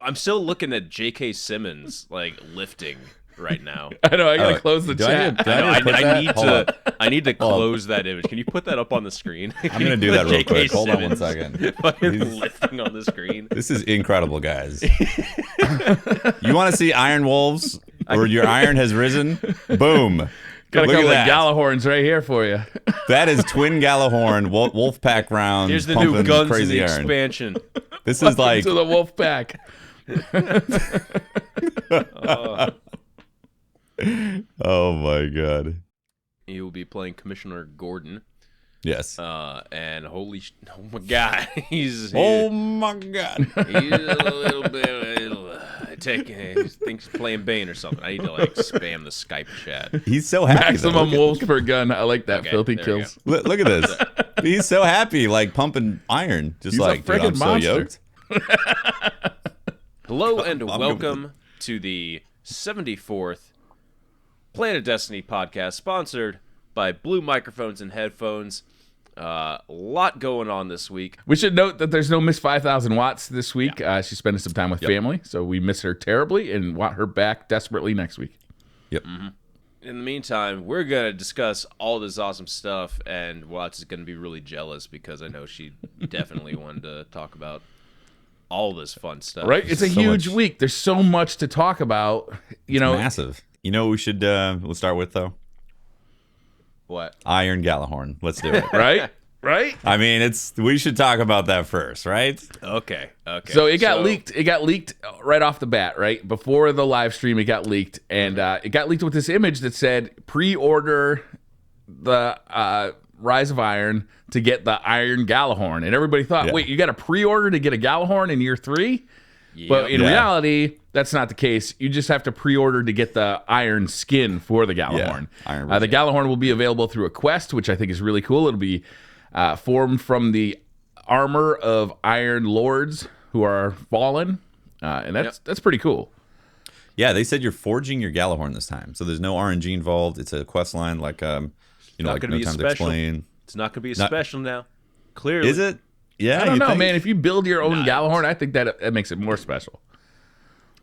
I'm still looking at J.K. Simmons like lifting right now. I know. I gotta close the chat. I need to close that image. Can you put that up on the screen? I'm gonna do that real quick. Hold on 1 second. He's lifting on the screen. This is incredible, guys. You want to see Iron Wolves, or your iron has risen? Boom. Got a couple of Gallahorns right here for you. That is twin Gallahorn wolf pack rounds. Here's the new guns in the iron. expansion. This is like to the wolf pack. Oh my god. He will be playing Commissioner Gordon. Yes. And oh my god, oh my god. He's a little bit. He thinks he's playing Bane or something. I need to like spam the Skype chat. He's so happy. Maximum wolves per gun. I like that. Okay, filthy kills. Look at this. He's so happy, like pumping iron. Just he's like, dude, I'm so yoked. Hello and welcome to the 74th Planet Destiny podcast, sponsored by Blue Microphones and Headphones. A lot going on this week. We should note that there's no Miss 5,000 Watts this week. She's spending some time with family, so we miss her terribly and want her back desperately next week. Yep. Mm-hmm. In the meantime, we're going to discuss all this awesome stuff, and Watts is going to be really jealous because I know she definitely wanted to talk about all this fun stuff. Right? It's a huge week. There's so much to talk about. It's massive. You know what we should we'll start with, though? What? Iron Gallahorn. Let's do it. Right? Right? I mean, we should talk about that first, right? Okay. So it got leaked. It got leaked right off the bat, right? Before the live stream, it got leaked. And it got leaked with this image that said, pre-order the Rise of Iron to get the Iron Gallahorn. And everybody thought, wait, you got to pre-order to get a Gallahorn in year 3? Yep. But in reality, that's not the case. You just have to pre-order to get the iron skin for the Gallahorn. The Gallahorn will be available through a quest, which I think is really cool. It'll be formed from the armor of Iron Lords who are fallen, and that's pretty cool. Yeah, they said you're forging your Gallahorn this time, so there's no RNG involved. It's a quest line, like like No Time to Explain. It's not going to be a special now. Clearly, is it? Yeah, I don't know, man. If you build your own Gallahorn, I think that makes it more special.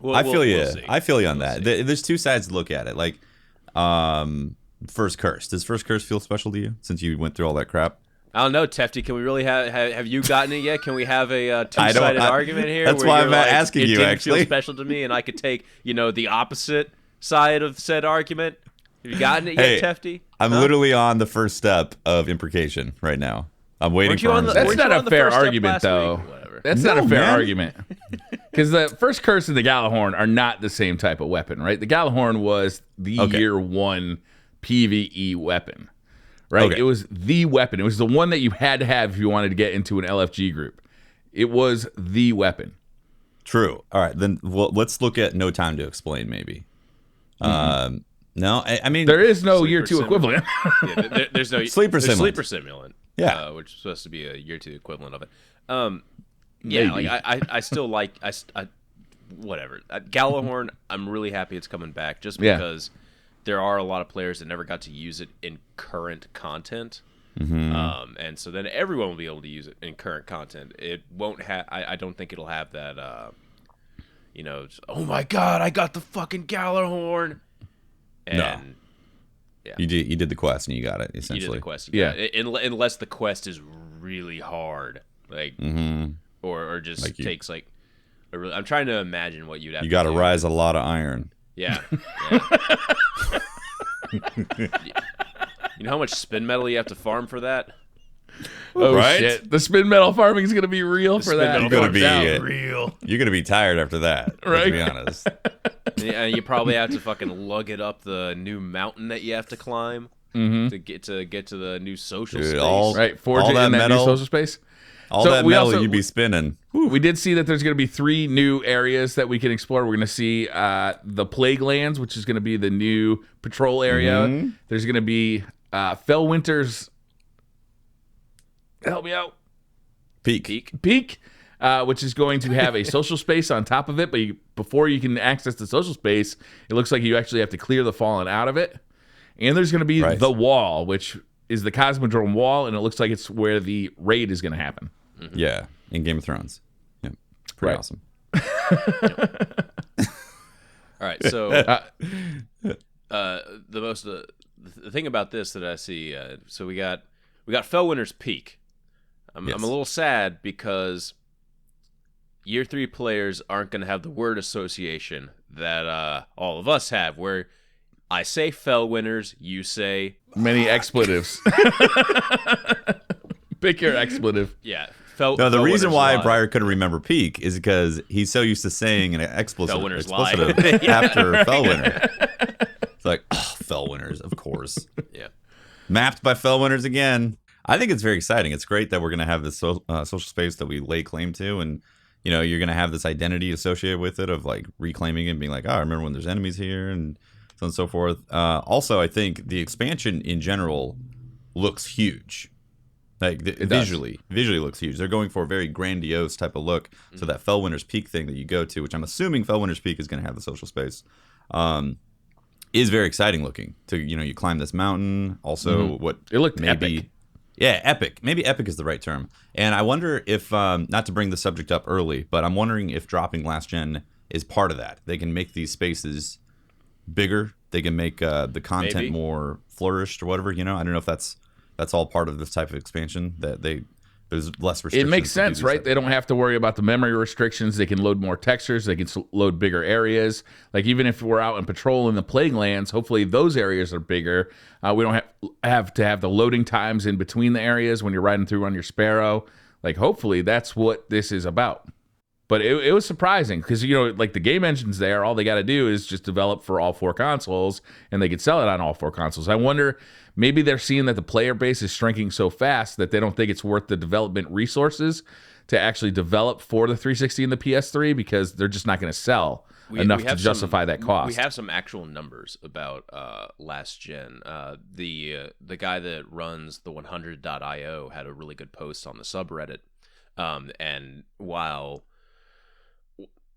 Well, I feel you. I feel you on that. There's two sides to look at it. Like, First Curse. Does First Curse feel special to you since you went through all that crap? I don't know, Tefty. Can we really have you gotten it yet? Can we have a two-sided argument here? That's why I'm asking you. Actually, feel special to me, and I could take the opposite side of said argument. Have you gotten it yet, Tefty? I'm literally on the first step of imprecation right now. I'm waiting for him. That's not a fair argument, though. That's not a fair argument. Because the First Curse and the Gallahorn are not the same type of weapon, right? The Gallahorn was the year 1 PvE weapon, right? Okay. It was the weapon. It was the one that you had to have if you wanted to get into an LFG group. It was the weapon. True. All right, then let's look at No Time to Explain, maybe. Mm-hmm. No, I mean... There is no year 2 equivalent. There's no... Sleeper Simulant. Sleeper Simulant. Yeah. Which is supposed to be a year 2 equivalent of it. Yeah, like I still like whatever. Gallahorn, I'm really happy it's coming back just because there are a lot of players that never got to use it in current content. Mm-hmm. And so then everyone will be able to use it in current content. It won't have I don't think it'll have that oh my god, I got the fucking Gallahorn. And no. Yeah. You did the quest and you got it, essentially. You did the quest. Unless the quest is really hard. Like or just like takes like I'm trying to imagine what you'd have to do. You got to rise a lot of iron. Yeah. You know how much spin metal you have to farm for that? Oh, right? Shit. The spin metal farming is going to be real for that. You're going to be real. You're going to be tired after that, right? To be honest. Yeah, you probably have to fucking lug it up the new mountain that you have to climb to get to the new social space. Right, forge it in that new social space. All that metal you'd be spinning. We did see that there's going to be 3 new areas that we can explore. We're going to see the Plague Lands, which is going to be the new patrol area. Mm-hmm. There's going to be Fellwinter's... Help me out. Peak. Which is going to have a social space on top of it. But before you can access the social space, it looks like you actually have to clear the Fallen out of it. And there's going to be the Wall, which is the Cosmodrome Wall, and it looks like it's where the raid is going to happen. Mm-hmm. Yeah, in Game of Thrones. Yeah, pretty awesome. All right, so the thing about this that I see, so we got Fellwinter's Peak. I'm a little sad because year 3 players aren't going to have the word association that all of us have, where I say Fellwinners, you say many expletives. Pick your expletive. Yeah. No, the reason why Briar couldn't remember Peak is because he's so used to saying an expletive after Fellwinter. It's like, oh, Fellwinners, of course. Yeah. Mapped by Fellwinners again. I think it's very exciting. It's great that we're going to have this social space that we lay claim to, and you're going to have this identity associated with it of like reclaiming it and being like, oh, I remember when there's enemies here and so on and so forth. Also, I think the expansion in general looks huge. Like visually looks huge. They're going for a very grandiose type of look. Mm-hmm. So that Fellwinter's Peak thing that you go to, which I'm assuming Fellwinter's Peak is going to have the social space, is very exciting looking. To you climb this mountain. Also, what it looked epic. Yeah, epic. Maybe epic is the right term. And I wonder if, not to bring the subject up early, but I'm wondering if dropping last gen is part of that. They can make these spaces bigger. They can make the content more flourished or whatever. I don't know if that's all part of this type of expansion, that there's less restrictions. It makes sense, right? They don't have to worry about the memory restrictions. They can load more textures. They can load bigger areas. Like even if we're out and patrol in the Plague Lands, hopefully those areas are bigger. We don't have to have the loading times in between the areas when you're riding through on your Sparrow. Like hopefully that's what this is about. But it was surprising because, like the game engine's there. All they got to do is just develop for all 4 consoles, and they could sell it on all 4 consoles. I wonder, maybe they're seeing that the player base is shrinking so fast that they don't think it's worth the development resources to actually develop for the 360 and the PS3 because they're just not going to sell enough to justify that cost. We have some actual numbers about last gen. The guy that runs the 100.io had a really good post on the subreddit, and while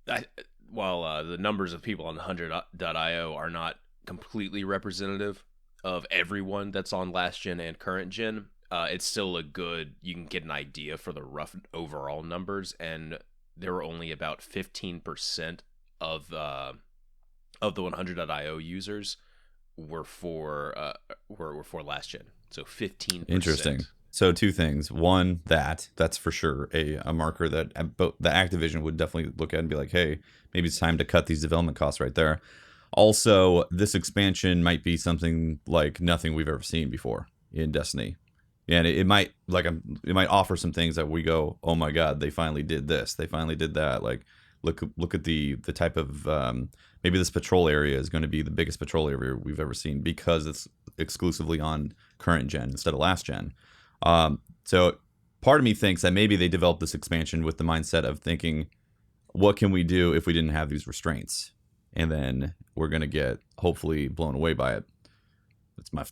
the numbers of people on 100.io are not completely representative of everyone that's on last gen and current gen, it's still you can get an idea for the rough overall numbers, and there were only about 15% of the 100.io users were for last gen. So 15%. Interesting. So 2 things. One, that's for sure a marker that the Activision would definitely look at and be like, hey, maybe it's time to cut these development costs right there. Also, this expansion might be something like nothing we've ever seen before in Destiny. And it might offer some things that we go, oh my God, they finally did this. They finally did that. Like, look at the type of, maybe this patrol area is going to be the biggest patrol area we've ever seen because it's exclusively on current gen instead of last gen. So part of me thinks that maybe they developed this expansion with the mindset of thinking, what can we do if we didn't have these restraints? And then we're going to get hopefully blown away by it. That's my,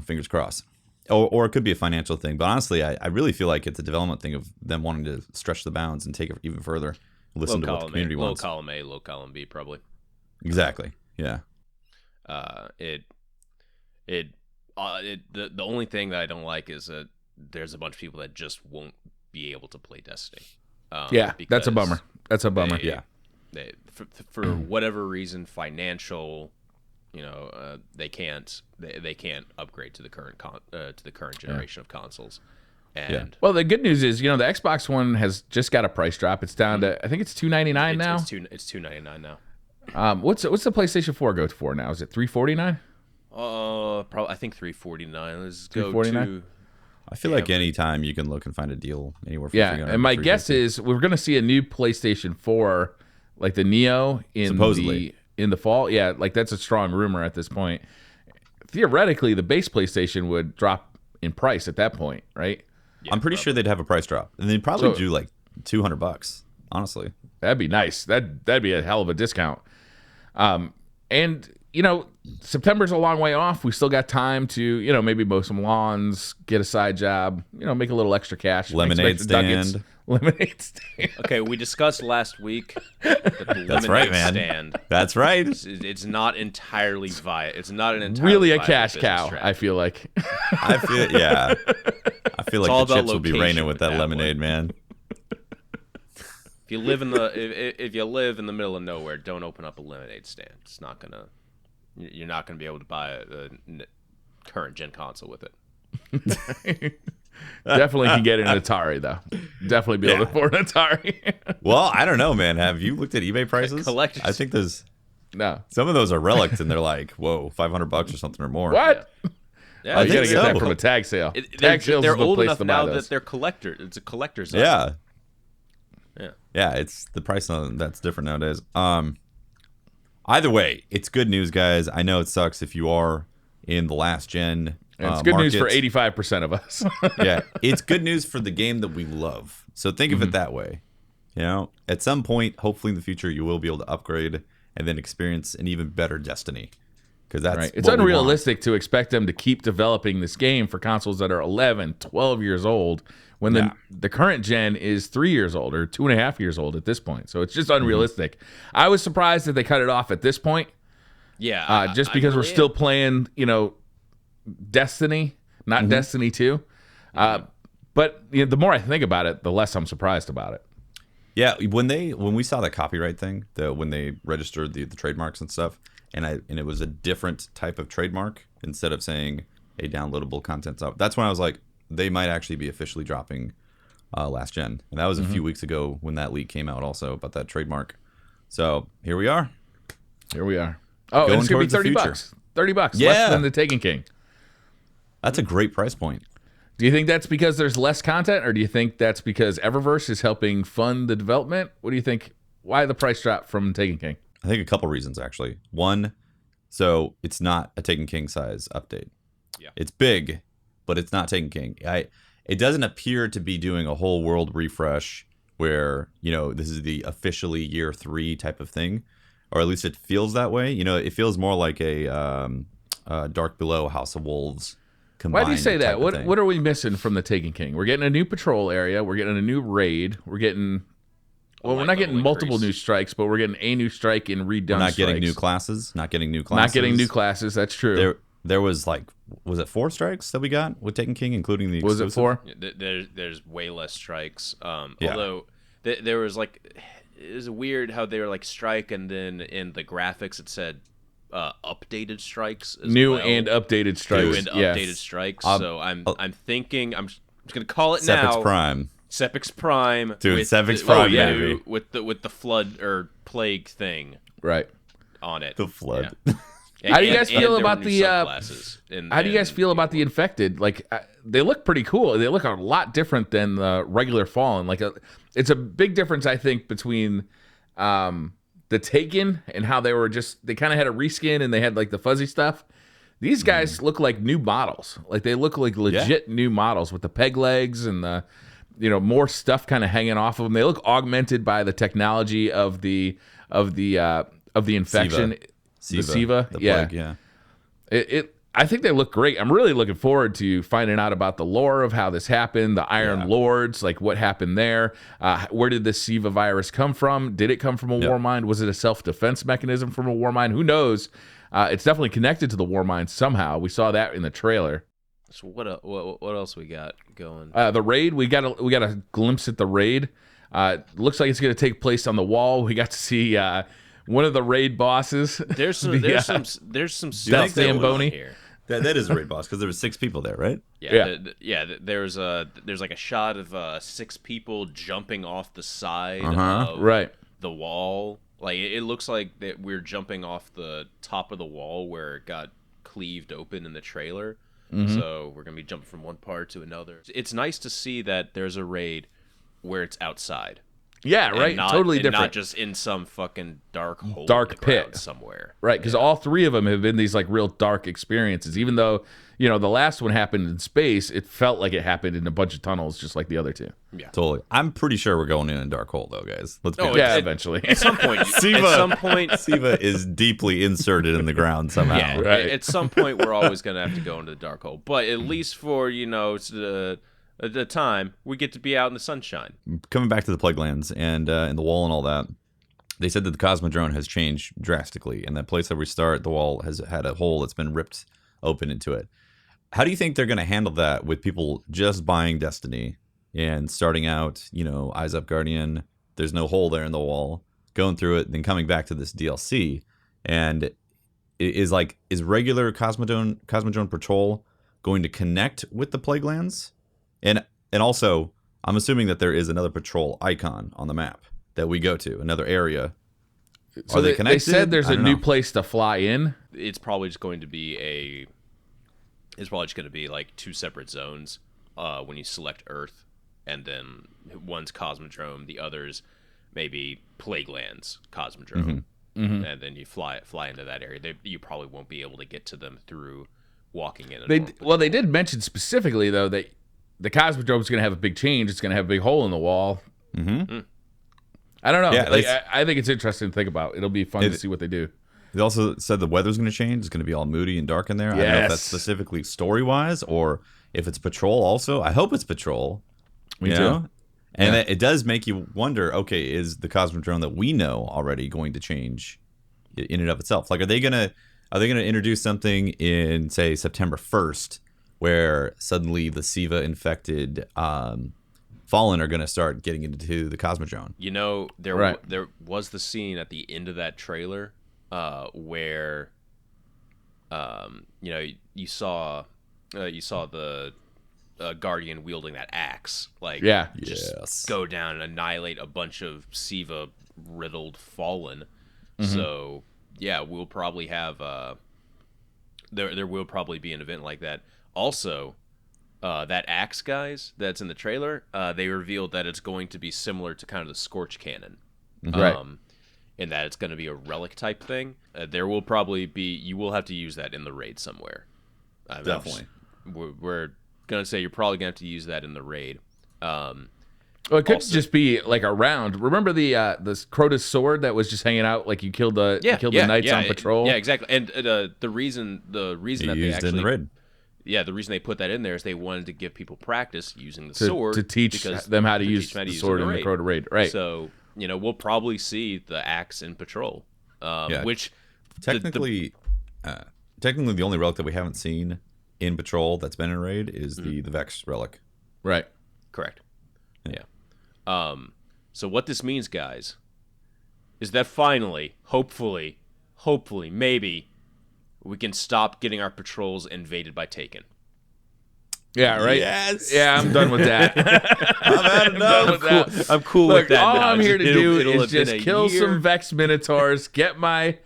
fingers crossed. Or it could be a financial thing. But honestly, I really feel like it's a development thing of them wanting to stretch the bounds and take it even further. Listen to what the community wants. Low column A, low column B, probably. Exactly. Yeah. The only thing that I don't like is that there's a bunch of people that just won't be able to play Destiny. That's a bummer. For whatever reason, financial, they can't upgrade to the current generation of consoles. And well, the good news is, the Xbox One has just got a price drop. It's down to, I think it's $299 now. It's $299 now. What's the PlayStation 4 go for now? Is it $349? Probably. I think $349. Let's go to. I feel like any time you can look and find a deal anywhere. From and my guess is we're going to see a new PlayStation 4, like the Neo, in the fall. Yeah, like that's a strong rumor at this point. Theoretically, the base PlayStation would drop in price at that point, right? Yeah, I'm pretty sure they'd have a price drop, and they'd probably do like $200. Honestly, that'd be nice. That'd be a hell of a discount. And September's a long way off. We still got time to, maybe mow some lawns, get a side job, make a little extra cash. Lemonade stand. Lemonade stand. Okay, we discussed last week that the That's right, man. Stand. That's right. It's not entirely It's not an entirely really a cash cow. Strategy. I feel like. I feel like the chips will be raining with that lemonade, man. If you live in the if you live in the middle of nowhere, don't open up a lemonade stand. It's not gonna. You're not gonna be able to buy a current gen console with it. Definitely can get an Atari though. Definitely be able to afford an Atari. Well, I don't know, man. Have you looked at eBay prices? Collectors. I think there's No. some of those are relics, and they're like, whoa, $500 or something or more. What? Yeah, Oh, you think gotta get that so. from a tag sale. they're Tag sales they're is the old place enough to buy now those. that they're collector. It's a collector's. Yeah. Yeah. Yeah, it's the price on that's different nowadays. Either way, it's good news, guys. I know it sucks if you are in the last gen. And it's good news for market. 85% of us. Yeah, it's good news for the game that we love. So think of it that way. You know, at some point, hopefully in the future, you will be able to upgrade and then experience an even better Destiny. Because that's Right. It's what we want. unrealistic to expect them to keep developing this game for consoles that are 11, 12 years old when the current gen is 3 years old or 2.5 years old at this point. So it's just unrealistic. I was surprised that they cut it off at this point. Yeah. Just because we're still playing, Destiny, not Destiny 2. But the more I think about it, the less I'm surprised about it. Yeah, when we saw that copyright thing, when they registered the trademarks and stuff, and it was a different type of trademark instead of saying a downloadable content stuff. That's when I was like, they might actually be officially dropping last gen, and that was a few weeks ago when that leak came out also about that trademark. So here we are. Here we are. Oh, and Going it's gonna be towards the $30. future. $30, Yeah. less than the Taken King. That's a great price point. Do you think that's because there's less content, or do you think that's because Eververse is helping fund the development? What do you think? Why the price drop from Taken King? I think a couple reasons actually. One, so it's not a Taken King size update. Yeah. It's big, but it's not Taken King. It doesn't appear to be doing a whole world refresh where, this is the officially year 3 type of thing, or at least it feels that way. It feels more like a Dark Below, House of Wolves. Why do you say that? type of thing. What are we missing from the Taken King? We're getting a new patrol area. We're getting a new raid. We're getting... Well, we're not getting multiple new strikes, but we're getting a new strike in redone We're not strikes. getting new classes. Not getting new That's true. There was was it 4 strikes that we got with Taken King, including the Was exclusive? it 4? There's way less strikes. Yeah. Although there was it was weird how they were like strike, and then in the graphics it said updated strikes. As New well. and updated strikes. New and Yes. updated strikes. So I'm thinking I'm just gonna call it Sepix now. Prime. Sepix Prime. Dude, with Sepix the- Prime, yeah, baby. with the flood or plague thing Right. on it. The flood. Yeah. How do you guys And feel there were about new the, subclasses How do you guys feel about the infected? They look pretty cool. They look a lot different than the regular Fallen. It's a big difference, I think, between the Taken and how they kind of had a reskin and they had the fuzzy stuff. These guys look like new models. They look like legit new models with the peg legs and the more stuff kind of hanging off of them. They look augmented by the technology of the infection. The Siva, the plague, yeah. I think they look great. I'm really looking forward to finding out about the lore of how this happened, the Iron Lords, what happened there. Where did this Siva virus come from? Did it come from a war mind? Was it a self-defense mechanism from a war mind? Who knows? It's definitely connected to the war mind somehow. We saw that in the trailer. So what else we got going? The raid, we got a glimpse at the raid. Looks like it's going to take place on the wall. We got to see one of the raid bosses. There's some stuff Zamboni here. That is a raid boss because there were 6 people there, right? There's like a shot of 6 people jumping off the side of right. the wall. It looks like that we're jumping off the top of the wall where it got cleaved open in the trailer. So we're gonna be jumping from one part to another. It's nice to see that there's a raid where it's outside. Yeah, right. Totally different. Not just in some fucking dark hole, Dark in the pit ground somewhere. Right, because all 3 of them have been these real dark experiences. Even though the last one happened in space, it felt like it happened in a bunch of tunnels, just like the other 2. Yeah, Totally. I'm pretty sure we're going in a dark hole, though, guys. Let's be honest. Yeah, eventually. At some point, Siva is deeply inserted in the ground somehow. Yeah, Right. At some point, we're always going to have to go into the dark hole. But at least for the time, we get to be out in the sunshine. Coming back to the Plague Lands and the wall and all that, they said that the Cosmodrome has changed drastically, and that place that we start, the wall has had a hole that's been ripped open into it. How do you think they're going to handle that with people just buying Destiny and starting out, Eyes Up Guardian, there's no hole there in the wall, going through it, then coming back to this DLC, and is regular Cosmodrome Patrol going to connect with the Plaguelands? And also, I'm assuming that there is another patrol icon on the map that we go to, another area. So they said there's a new place to fly in. It's probably just going to be like 2 separate zones when you select Earth, and then one's Cosmodrome, the other's maybe Plaguelands Cosmodrome, and then you fly into that area. You probably won't be able to get to them through walking in. They did mention specifically though that the Cosmodrome is going to have a big change. It's going to have a big hole in the wall. I don't know. Yeah, I think it's interesting to think about. It'll be fun to see what they do. They also said the weather's going to change. It's going to be all moody and dark in there. Yes. I don't know if that's specifically story-wise or if it's patrol also. I hope it's patrol. Me too. And it does make you wonder, okay, is the Cosmodrome that we know already going to change in and of itself? Like, are they going to introduce something in, say, September 1st where suddenly the Siva-infected Fallen are going to start getting into the Cosmodrome? You know, there was the scene at the end of that trailer where, you saw the Guardian wielding that axe, go down and annihilate a bunch of Siva riddled Fallen. So yeah, we'll probably have there will probably be an event like that. Also, that axe guys that's in the trailer, they revealed that it's going to be similar to kind of the Scorch Cannon, in that it's going to be a relic type thing. There will probably be, you will have to use that in the raid somewhere. Definitely, we're gonna say you're probably gonna have to use that in the raid. Well, it could just be like around. Remember the Crota's sword that was just hanging out, like you killed the knights on patrol. Yeah, exactly. And the reason that they actually in the raid. Yeah, the reason they put that in there is they wanted to give people practice using the sword to teach them how to use the sword in the Crota raid. Right. So we'll probably see the axe in patrol, which technically the only relic that we haven't seen in patrol that's been in raid is the Vex relic. Right. Correct. Yeah. So what this means, guys, is that finally, hopefully, maybe we can stop getting our patrols invaded by Taken. Yeah, right? Yes. Yeah, I'm done with that. I'm cool with that. All now. I'm here to do is just kill some Vex Minotaurs, get my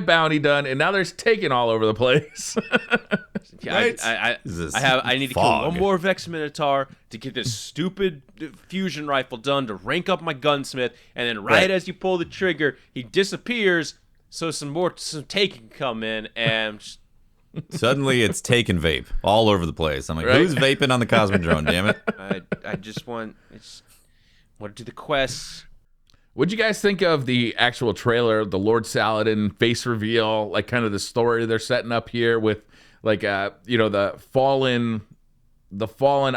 bounty done, and now there's Taken all over the place. Right? I need to kill one more Vex Minotaur to get this stupid fusion rifle done to rank up my gunsmith, and then as you pull the trigger, he disappears, so some Taken come in, and suddenly it's Taken vape all over the place. I'm like, who's vaping on the Cosmodrome, damn it? I just want to do the quests. What'd you guys think of the actual trailer, the Lord Saladin face reveal, like kind of the story they're setting up here with, like, the fallen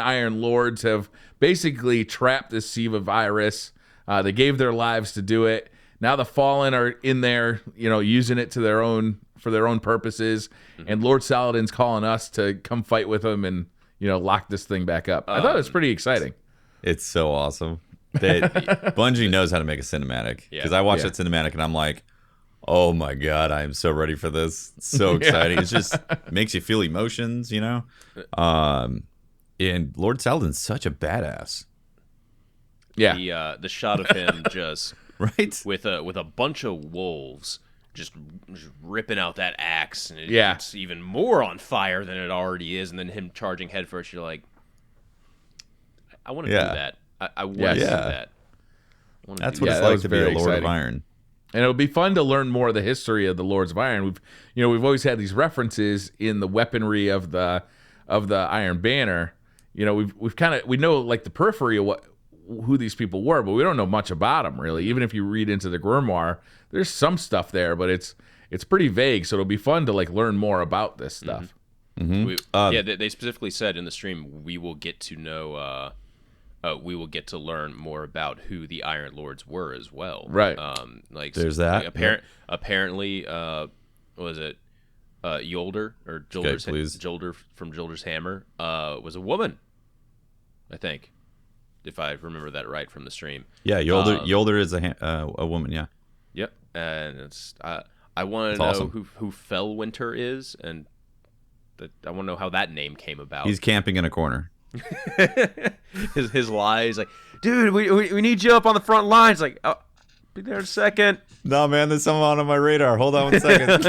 Iron Lords have basically trapped this Siva virus. They gave their lives to do it. Now the Fallen are in there, using it for their own purposes. And Lord Saladin's calling us to come fight with him and, lock this thing back up. I thought it was pretty exciting. It's so awesome. Bungie knows how to make a cinematic. Because I watched that cinematic and I'm like, oh my God, I am so ready for this. It's so exciting. It just makes you feel emotions, And Lord Saladin's such a badass. Yeah. The shot of him just with a bunch of wolves just ripping out that axe, and it's even more on fire than it already is, and then him charging headfirst. You're like, I want to do that. I want to do that. That's what it's like to be a Lord of Iron. And it'll be fun to learn more of the history of the Lords of Iron. We've always had these references in the weaponry of the Iron Banner. We know like the periphery of who these people were, but we don't know much about them really. Even if you read into the Grimoire, there's some stuff there, but it's pretty vague. So it'll be fun to like learn more about this stuff. They specifically said in the stream we will get to know. We will get to learn more about who the Iron Lords were as well. Right. There's that. Apparently, was it Yolder or Jolder's? Jolder from Jolder's Hammer was a woman, I think. if I remember that right from the stream. Yeah, Yolder is a woman. Yeah. Yep, and it's I want to know awesome. who Fellwinter is, and I want to know how that name came about. He's camping in a corner. his lie is like, dude, we need you up on the front lines. Like, oh, be there in a second. No, man, there's someone on my radar. Hold on 1 second.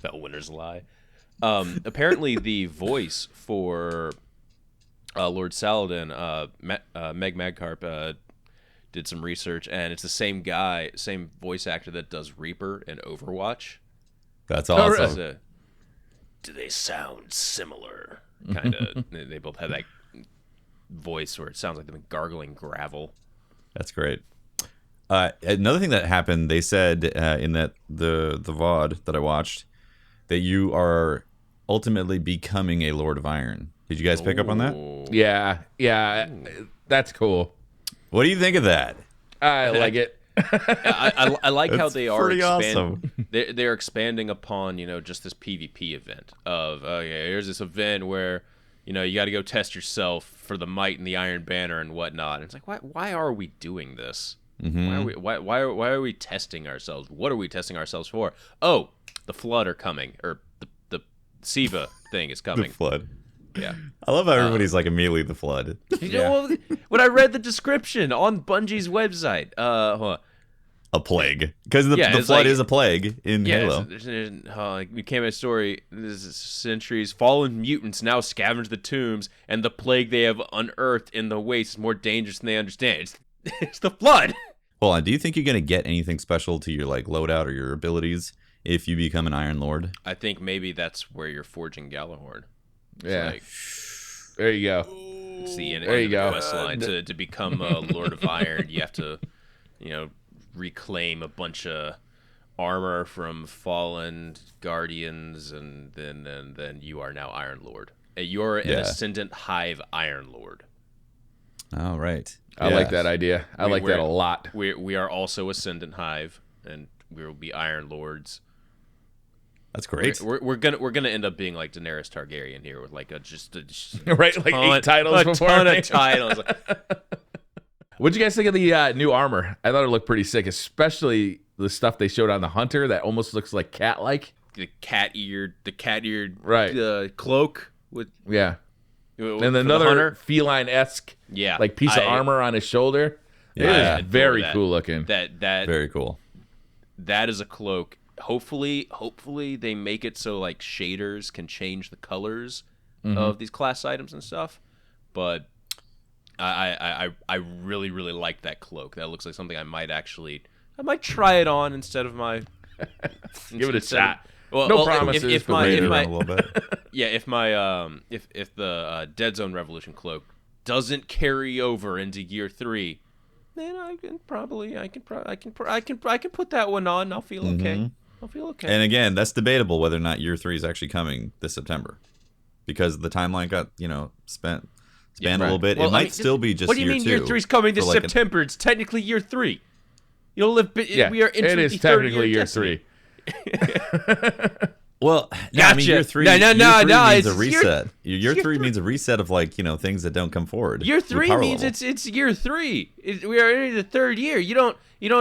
Fellwinter's lie. Apparently, the voice for Lord Saladin, Meg Magcarp, did some research, and it's the same guy, same voice actor that does Reaper in Overwatch. That's awesome. Do they sound similar? Kind of. They both have that voice where it sounds like they've been gargling gravel. That's great. Another thing that happened, they said in that the VOD that I watched, that you are ultimately becoming a Lord of Iron. Did you guys pick up on that? Yeah, that's cool. What do you think of that? I like it. I like how they are awesome. They're expanding upon just this PvP event of here's this event where you got to go test yourself for the might and the Iron Banner and whatnot. And it's like why are we doing this? Mm-hmm. Why are we testing ourselves? What are we testing ourselves for? Oh, the Flood are coming, or the Siva thing is coming. The Flood. Yeah. I love how everybody's like immediately the Flood. When I read the description on Bungie's website, hold on. A plague, because the Flood like, is a plague in Halo. We came at a story. This is centuries. Fallen mutants now scavenge the tombs, and the plague they have unearthed in the waste is more dangerous than they understand. It's the Flood. Hold on. Do you think you're gonna get anything special to your like loadout or your abilities if you become an Iron Lord? I think maybe that's where you're forging Galahorn. Yeah. There you go. It's the end There you of the go. quest line. To become a Lord of Iron, you have to, reclaim a bunch of armor from fallen guardians, and then you are now Iron Lord. You're an Ascendant Hive Iron Lord. Oh, right. I like that idea. I like that a lot. We are also Ascendant Hive, and we will be Iron Lords. That's great. We're gonna end up being like Daenerys Targaryen here with like just right, like 8 titles before. A ton of titles. What'd you guys think of the new armor? I thought it looked pretty sick, especially the stuff they showed on the Hunter that almost looks like cat-like. The cat-eared right. Cloak with and another feline-esque piece of armor on his shoulder. Yeah, it is very cool looking. That very cool. That is a cloak. Hopefully they make it so like shaders can change the colors of these class items and stuff. But I really like that cloak. That looks like something I might try it on instead of my give it a shot. Well, promises. If a little bit. if the Dead Zone Revolution cloak doesn't carry over into year 3, then I can put that one on. I'll feel okay. I'll feel okay. And again, that's debatable whether or not year 3 is actually coming this September, because the timeline got spanned a little bit. Well, it might still be just. What do you mean year 3 is coming this September? It's technically year 3. You'll live. We are entering it is the third technically year 3. Well, gotcha. I mean, year 3. No, means a reset. Year 3 means a reset of things that don't come forward. Year 3 means it's year 3. We are in the third year. You don't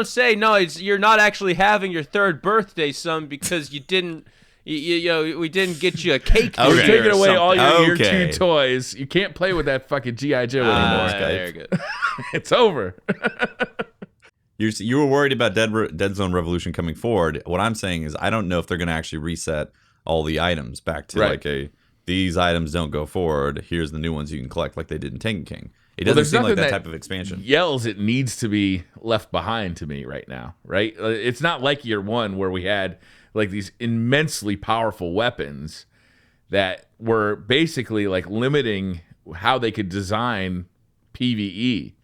say no. You're not actually having your 3rd birthday, son, because you didn't. We didn't get you a cake. We're taking away all your year 2 toys. You can't play with that fucking G.I. Joe anymore. Very good. It's over. You were worried about Dead Zone Revolution coming forward. What I'm saying is I don't know if they're going to actually reset all the items back to these items don't go forward. Here's the new ones you can collect like they did in Taken King. It doesn't seem like that type of expansion. Yells it needs to be left behind to me right now, right? It's not like year 1 where we had like these immensely powerful weapons that were basically like limiting how they could design PvE,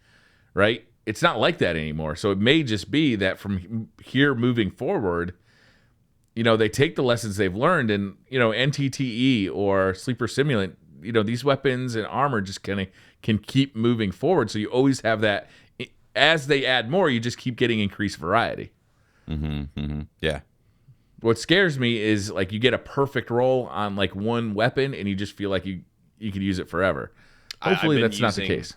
right? It's not like that anymore. So it may just be that from here moving forward, they take the lessons they've learned, and NTTE or Sleeper Simulant, these weapons and armor just kind of can keep moving forward. So you always have that. As they add more, you just keep getting increased variety. Yeah. What scares me is like you get a perfect roll on like one weapon, and you just feel like you could use it forever. Hopefully that's not the case.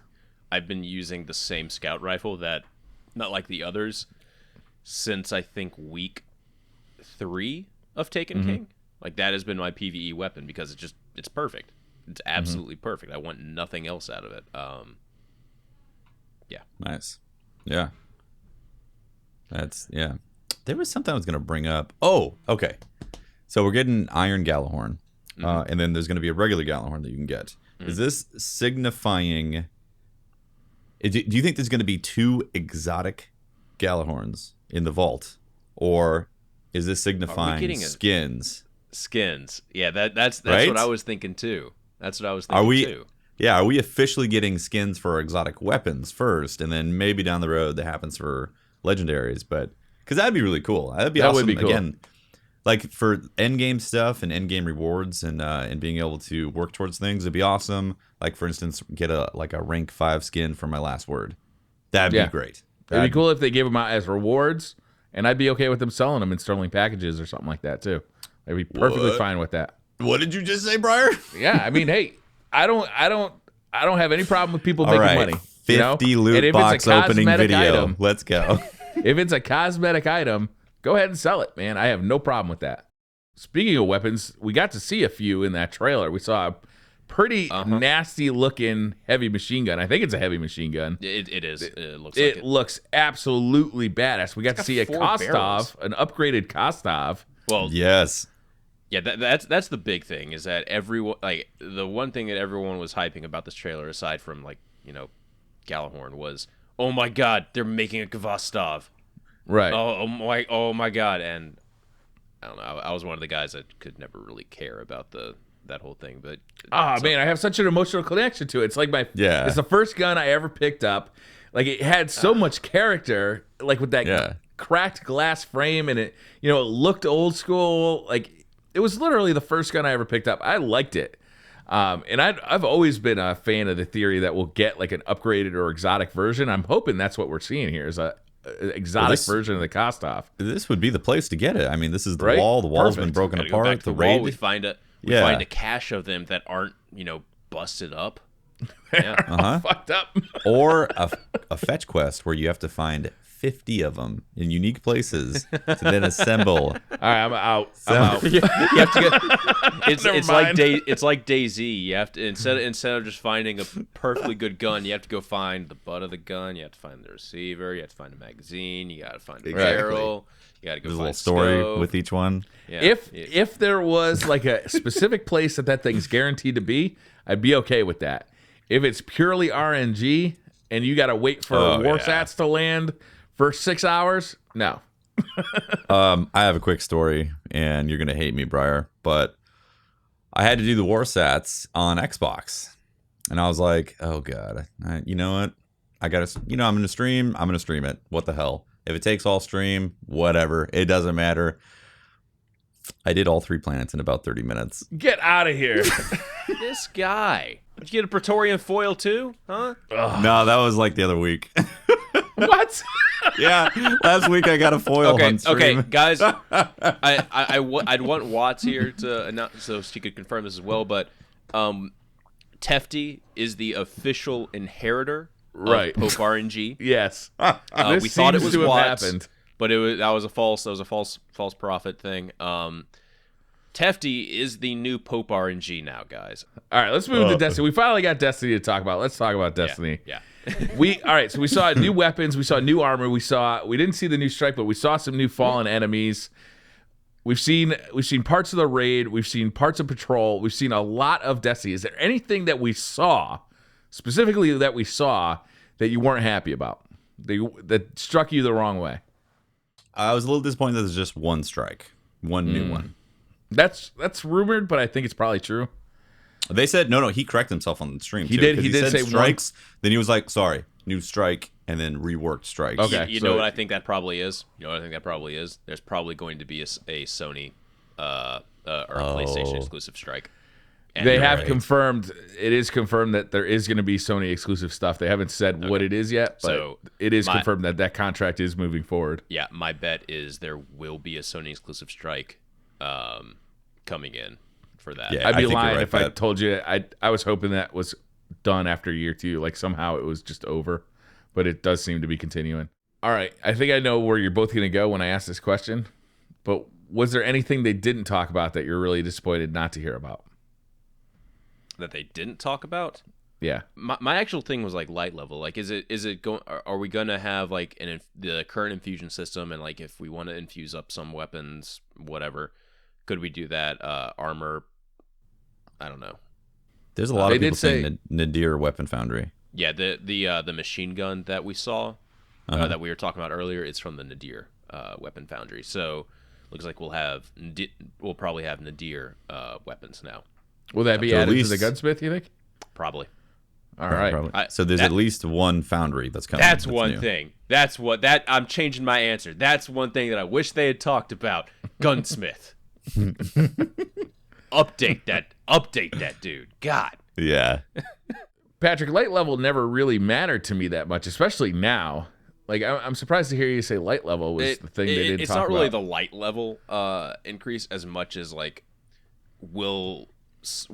I've been using the same scout rifle that, not like the others, since I think week 3 of Taken King. Like that has been my PvE weapon because it's perfect. It's absolutely perfect. I want nothing else out of it. Yeah. Nice. Yeah. There was something I was going to bring up. Oh, okay. So we're getting Iron Galahorn, and then there's going to be a regular Galahorn that you can get. Is this signifying? Do you think there's going to be 2 exotic Galahorns in the vault, or is this signifying skins? Skins. Yeah, that's right? what I was thinking too. That's what I was thinking too. Yeah, are we officially getting skins for exotic weapons first, and then maybe down the road that happens for legendaries? But because that'd be really cool. That'd be awesome. Would be cool. Again, like for end game stuff and end game rewards and being able to work towards things, it'd be awesome. Like for instance, get a rank 5 skin for my last word. That'd be great. It'd be cool if they gave them out as rewards, and I'd be okay with them selling them in Sterling packages or something like that too. I'd be perfectly fine with that. What did you just say, Briar? Yeah, I mean, hey, I don't have any problem with people making money. 50 loot box opening video. Item, let's go. If it's a cosmetic item, go ahead and sell it, man. I have no problem with that. Speaking of weapons, we got to see a few in that trailer. We saw a pretty nasty looking heavy machine gun. I think it's a heavy machine gun. It is. It looks absolutely badass. We got to see a Kostov, an upgraded Kostov. Well, yes. Yeah, that's the big thing is that everyone, like, the one thing that everyone was hyping about this trailer, aside from, like, Galahorn, was, oh my god, they're making a Kvastov. Right. Oh my god. And I don't know, I was one of the guys that could never really care about that whole thing, but man, I have such an emotional connection to it. It's like it's the first gun I ever picked up. Like, it had so much character, like with that cracked glass frame, and it looked old school. Like, it was literally the first gun I ever picked up. I liked it. And I've always been a fan of the theory that we'll get like an upgraded or exotic version. I'm hoping that's what we're seeing here is a exotic version of the Kostov. This would be the place to get it. I mean, this is the wall. The wall's been broken apart. The raid. We find a cache of them that aren't busted up. Yeah. Fucked up. Or a fetch quest where you have to find 50 of them in unique places to then assemble. All right, I'm out. You have to get. It's like DayZ. You have to instead of just finding a perfectly good gun, you have to go find the butt of the gun. You have to find the receiver. You have to find the magazine. You got to find the barrel. You got to go find a little story scope. with each one. Yeah. If there was like a specific place that thing's guaranteed to be, I'd be okay with that. If it's purely RNG and you got to wait for Warsats to land for 6 hours, no. I have a quick story, and you're gonna hate me, Briar, but I had to do the Warsats on Xbox, and I was like, "Oh God, you know what? I gotta, I'm gonna stream. I'm gonna stream it. What the hell? If it takes all stream, whatever. It doesn't matter." I did all 3 planets in about 30 minutes. Get out of here! This guy. Did you get a Praetorian foil too? Huh? No, that was like the other week. What? Yeah, last week I got a foil on stream. Okay, guys, I'd want Watts here to announce so she could confirm this as well. But Tefty is the official inheritor of Pope RNG. Yes, we thought it was Watts, but that was a false prophet thing. Tefty is the new Pope RNG now, guys. All right, let's move to Destiny. We finally got Destiny to talk about. Let's talk about Destiny. Yeah. All right, so we saw new weapons, we saw new armor, we didn't see the new strike, but we saw some new fallen enemies. We've seen parts of the raid, we've seen parts of patrol, we've seen a lot of Destiny. Is there anything that we saw, specifically that you weren't happy about? That struck you the wrong way? I was a little disappointed that there's just one strike, one new one. That's rumored, but I think it's probably true. They said no. He corrected himself on the stream. He too, did. He did said say strikes. Then he was like, "Sorry, new strike," and then reworked strikes. Okay. You know what I think that probably is? There's probably going to be a Sony or a PlayStation exclusive strike. And they have confirmed. It is confirmed that there is going to be Sony exclusive stuff. They haven't said what it is yet, but it is confirmed that contract is moving forward. Yeah, my bet is there will be a Sony exclusive strike coming in for that. Yeah, I'd be lying if I told you I was hoping that was done after year 2. Like somehow it was just over, but it does seem to be continuing. All right, I think I know where you're both going to go when I ask this question, but was there anything they didn't talk about that you're really disappointed not to hear about? That they didn't talk about? Yeah. My actual thing was like light level. Like, is it going? Are we gonna have like the current infusion system, and like if we want to infuse up some weapons, whatever, could we do that? Armor, I don't know. There's a lot of people saying Nadir Weapon Foundry. Yeah, the machine gun that we saw, that we were talking about earlier, is from the Nadir Weapon Foundry. So looks like we'll probably have Nadir weapons now. Will that be added to the gunsmith? You think? Probably. All right. So there's at least one foundry that's coming. That's one new thing. I'm changing my answer. That's one thing that I wish they had talked about. Gunsmith. Update that dude. God. Yeah. Patrick, light level never really mattered to me that much, especially now. Like, I'm surprised to hear you say light level was the thing they didn't talk about. It's not really the light level increase as much as like, will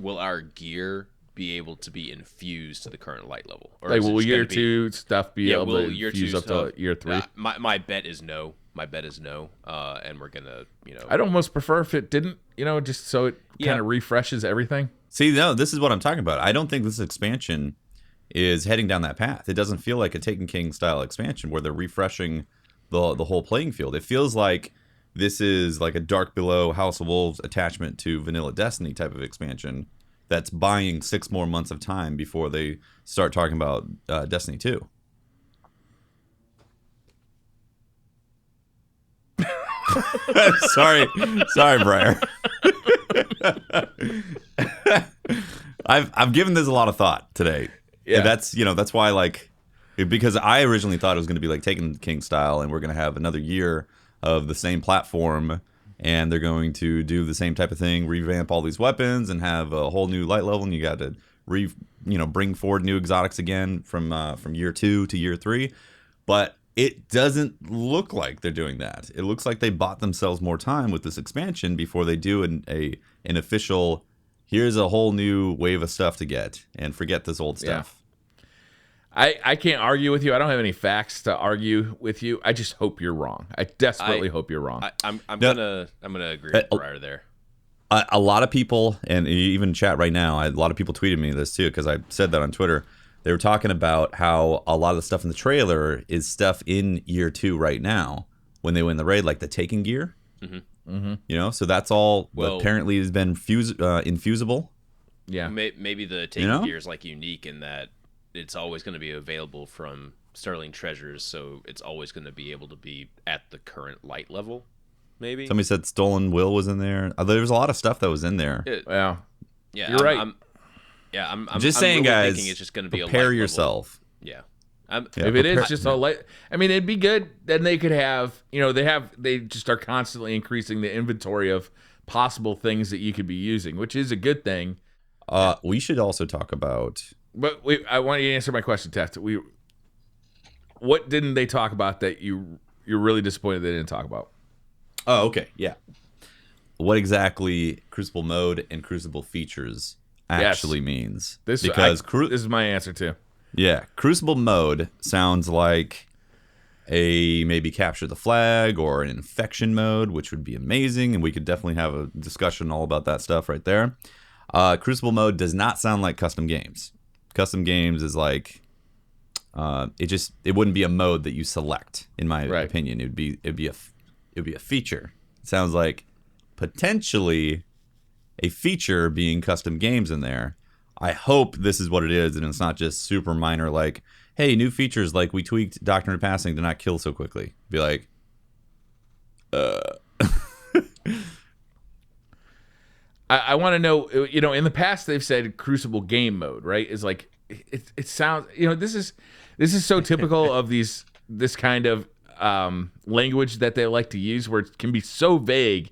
our gear be able to be infused to the current light level? Or like, will year 2 stuff be able to infuse up to year 3? My bet is no. And we're gonna, I'd almost prefer if it didn't, just so it kind of refreshes everything. See, no, this is what I'm talking about. I don't think this expansion is heading down that path. It doesn't feel like a Taken King style expansion where they're refreshing the whole playing field. It feels like this is like a Dark Below House of Wolves attachment to Vanilla Destiny type of expansion that's buying 6 more months of time before they start talking about Destiny 2. Sorry, Briar. I've given this a lot of thought today. Yeah, that's why, like, because I originally thought it was going to be like Taken King style, and we're going to have another year of the same platform, and they're going to do the same type of thing, revamp all these weapons, and have a whole new light level, and you got to bring forward new exotics again from year 2 to year 3, but it doesn't look like they're doing that. It looks like they bought themselves more time with this expansion before they do an official, here's a whole new wave of stuff to get, and forget this old stuff. Yeah. I can't argue with you. I don't have any facts to argue with you. I just hope you're wrong. I desperately hope you're wrong. I'm gonna agree with Briar there. A lot of people, and even chat right now, a lot of people tweeted me this too, because I said that on Twitter. They were talking about how a lot of the stuff in the trailer is stuff in year 2 right now when they win the raid, like the Taken gear. Mm-hmm. Mm-hmm. So that's all apparently has been infusible. Yeah. Maybe the Taken gear is like unique in that it's always going to be available from Sterling Treasures, so it's always going to be able to be at the current light level. Maybe somebody said Stolen Will was in there. There was a lot of stuff that was in there. Yeah, you're right. I'm just saying, really guys. Thinking it's just going to be prepare a light yourself. Level. Yeah. If it is just a light, I mean, it'd be good. Then they could have, they just are constantly increasing the inventory of possible things that you could be using, which is a good thing. We should also talk about. But I want you to answer my question, Teft. What didn't they talk about that you're really disappointed they didn't talk about? Oh, okay, yeah. What exactly Crucible mode and Crucible features actually means? This is my answer too. Yeah, Crucible mode sounds like a maybe capture the flag or an infection mode, which would be amazing, and we could definitely have a discussion all about that stuff right there. Crucible mode does not sound like custom games. Custom games is like it wouldn't be a mode that you select, in my opinion. It'd be a feature. It sounds like potentially a feature being custom games in there. I hope this is what it is, and it's not just super minor, like, hey, new features, like we tweaked Doctrine of Passing to not kill so quickly. Be like, I want to know, in the past they've said Crucible game mode, right? Is like, it sounds, this is so typical of this kind of language that they like to use, where it can be so vague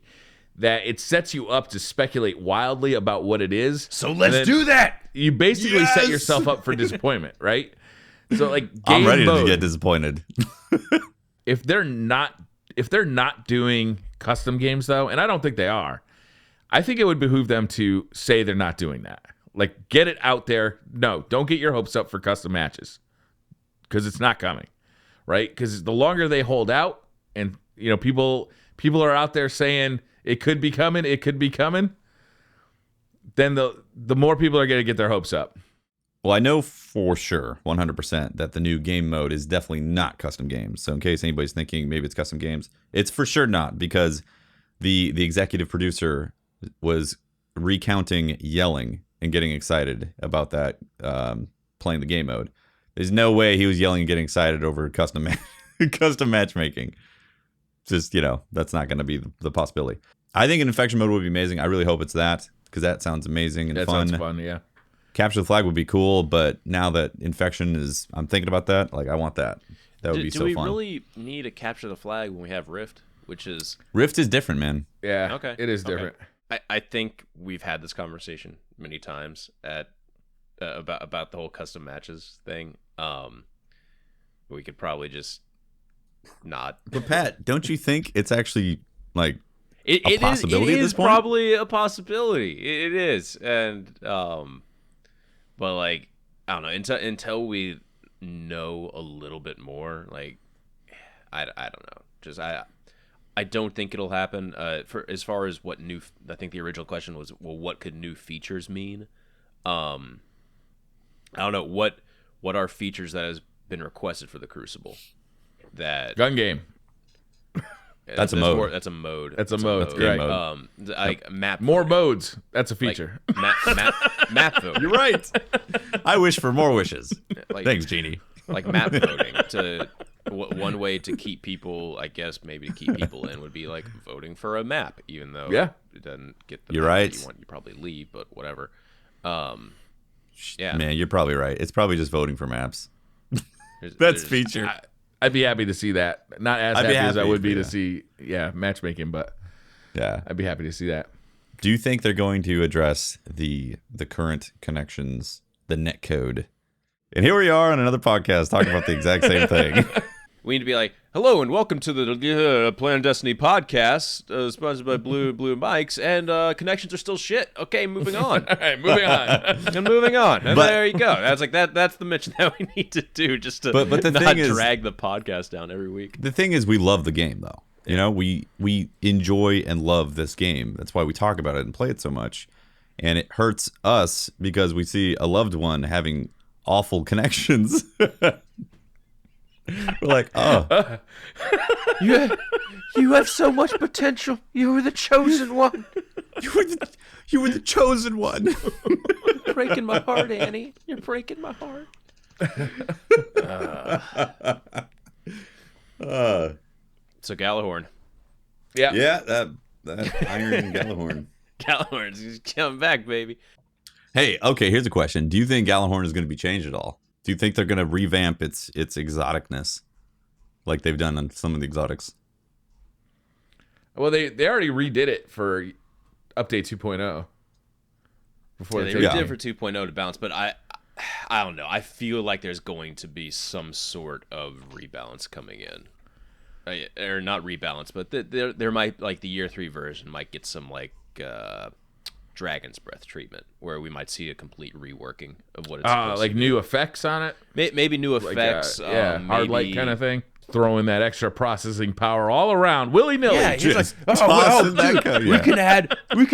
that it sets you up to speculate wildly about what it is. So let's do that. You basically set yourself up for disappointment, right? So like, game I'm ready mode, to get disappointed. if they're not doing custom games though, and I don't think they are, I think it would behoove them to say they're not doing that. Like, get it out there. No, don't get your hopes up for custom matches because it's not coming, right? Because the longer they hold out, and people are out there saying it could be coming, then the more people are going to get their hopes up. Well, I know for sure, 100%, that the new game mode is definitely not custom games. So in case anybody's thinking maybe it's custom games, it's for sure not, because the executive producer was recounting yelling and getting excited about that playing the game mode. There's no way he was yelling and getting excited over custom matchmaking. Just, that's not going to be the possibility. I think an infection mode would be amazing. I really hope it's that, because that sounds amazing and fun. That sounds fun, yeah. Capture the flag would be cool, but now that infection is, I'm thinking about that. Like, I want that. That would be so fun. Do we really need a capture the flag when we have Rift, Rift is different, man. Yeah, okay, it is different. Okay. I think we've had this conversation many times about the whole custom matches thing. We could probably just not. But Pat, don't you think it's actually like a possibility at this point? It is probably a possibility. It is, and but like, I don't know, until we know a little bit more, like, I don't know. Just I don't think it'll happen. For as far as what new, I think the original question was, well, what could new features mean? I don't know what are features that has been requested for the Crucible. That gun game. That's a mode. That's a mode. Right. Like map. More modes. That's a feature. Like map voting. You're right. I wish for more wishes. Thanks, Genie. Like map voting. One way to keep people, I guess, maybe to keep people in would be like voting for a map, even though it doesn't get the you're map right. that you want. You probably leave, but whatever. Yeah, man, you're probably right. It's probably just voting for maps. That's feature. I'd be happy to see that. Not as happy as I would be to see, matchmaking, but yeah, I'd be happy to see that. Do you think they're going to address the current connections, the netcode? And here we are on another podcast talking about the exact same thing. We need to be like, hello and welcome to the Planet Destiny podcast, sponsored by Blue Mics, and connections are still shit. Okay, moving on. All right, moving on. And moving on. And there you go. That's like that's the mission that we need to do, just to but the not thing is, drag the podcast down every week. The thing is, we love the game, though. Yeah. We enjoy and love this game. That's why we talk about it and play it so much. And it hurts us because we see a loved one having awful connections. We're like, oh, you have so much potential. You were the chosen one. You were the chosen one. You're breaking my heart, Annie. You're breaking my heart. So Gallahorn. Yeah, that Iron Gallahorn. Gallahorn's he's coming back, baby. Hey, okay, here's a question. Do you think Gallahorn is going to be changed at all? Do you think they're going to revamp its exoticness like they've done on some of the exotics? Well, they already redid it for update 2.0. Before they redid it for 2.0 to balance, but I don't know. I feel like there's going to be some sort of rebalance coming in. Or not rebalance, but there might, like, the year 3 version might get some, like, Dragon's Breath treatment, where we might see a complete reworking of what it's supposed like to be. new effects on it? Maybe new effects. Hard light kind of thing. Throwing that extra processing power all around, willy-nilly. Yeah, he's like, we can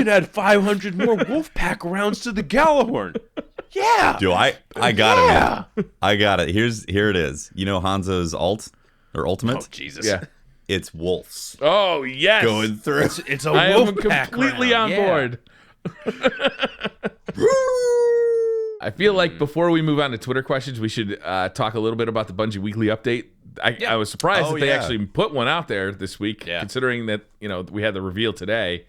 add 500 more Wolfpack rounds to the Gallahorn. Yeah. Dude, I got it. I got it. Here it is. You know Hanzo's ult or ultimate? Oh, Jesus. Yeah. It's wolves. Oh, yes. Going through. It's a I am Wolfpack completely round. on board. I feel like before we move on to Twitter questions, we should talk a little bit about the Bungie weekly update. I was surprised that they actually put one out there this week, considering that we had the reveal today.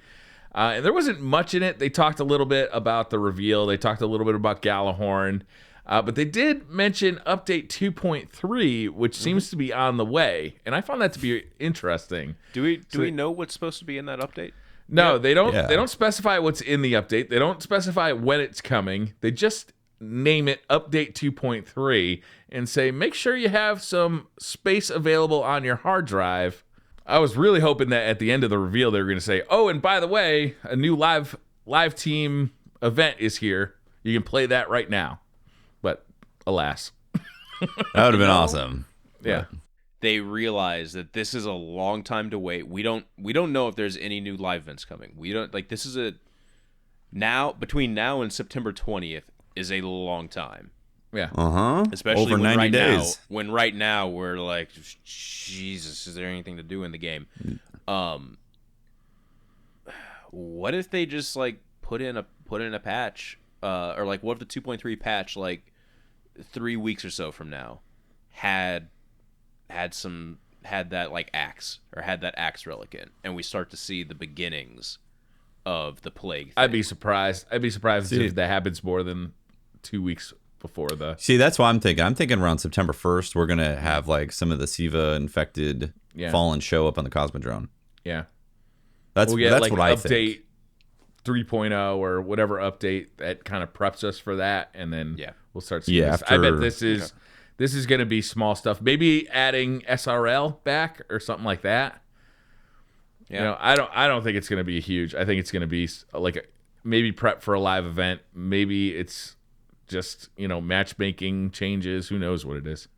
And there wasn't much in it. They talked a little bit about the reveal. They talked a little bit about Gallahorn. But they did mention update 2.3, which seems to be on the way. And I found that to be interesting. Do we know what's supposed to be in that update? No, they don't. Yeah. They don't specify what's in the update. They don't specify when it's coming. They just name it Update 2.3 and say, make sure you have some space available on your hard drive. I was really hoping that at the end of the reveal they were going to say, oh, and by the way, a new live team event is here. You can play that right now. But alas. That would have been awesome. Yeah. They realize that this is a long time to wait. We don't know if there's any new live events coming. We don't like this is between now and September 20th is a long time. Yeah. Especially over 90 days. When right now we're like, Jesus, is there anything to do in the game? What if they just like put in a patch, or like what if the 2.3 patch like 3 weeks or so from now had that like axe or had that axe relic in, and we start to see the beginnings of the plague thing. I'd be surprised if that happens more than 2 weeks before the. See, that's what I'm thinking. I'm thinking around September 1st, we're gonna have like some of the Siva infected fallen show up on the Cosmodrome. Yeah, that's like what I update think. 3.0 or whatever update that kind of preps us for that, and then we'll start seeing this. After, I bet this is going to be small stuff. Maybe adding SRL back or something like that. Yeah. You know, I don't think it's going to be huge. I think it's going to be like maybe prep for a live event. Maybe it's just, matchmaking changes. Who knows what it is.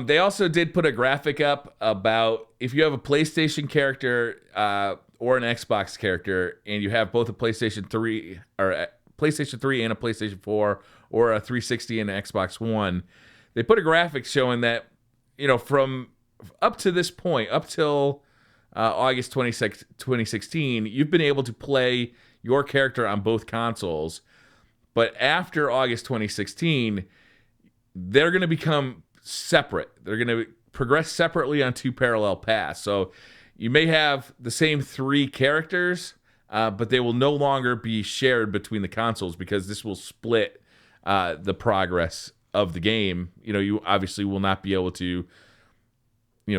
They also did put a graphic up about if you have a PlayStation character or an Xbox character, and you have both a PlayStation 3 or a PlayStation 3 and a PlayStation 4 or a 360 and an Xbox One. They put a graphic showing that, from up to this point, up till August 26, 2016, you've been able to play your character on both consoles. But after August 2016, they're going to become separate. They're going to progress separately on two parallel paths. So you may have the same three characters, but they will no longer be shared between the consoles because this will split the progress of the game. You obviously will not be able to,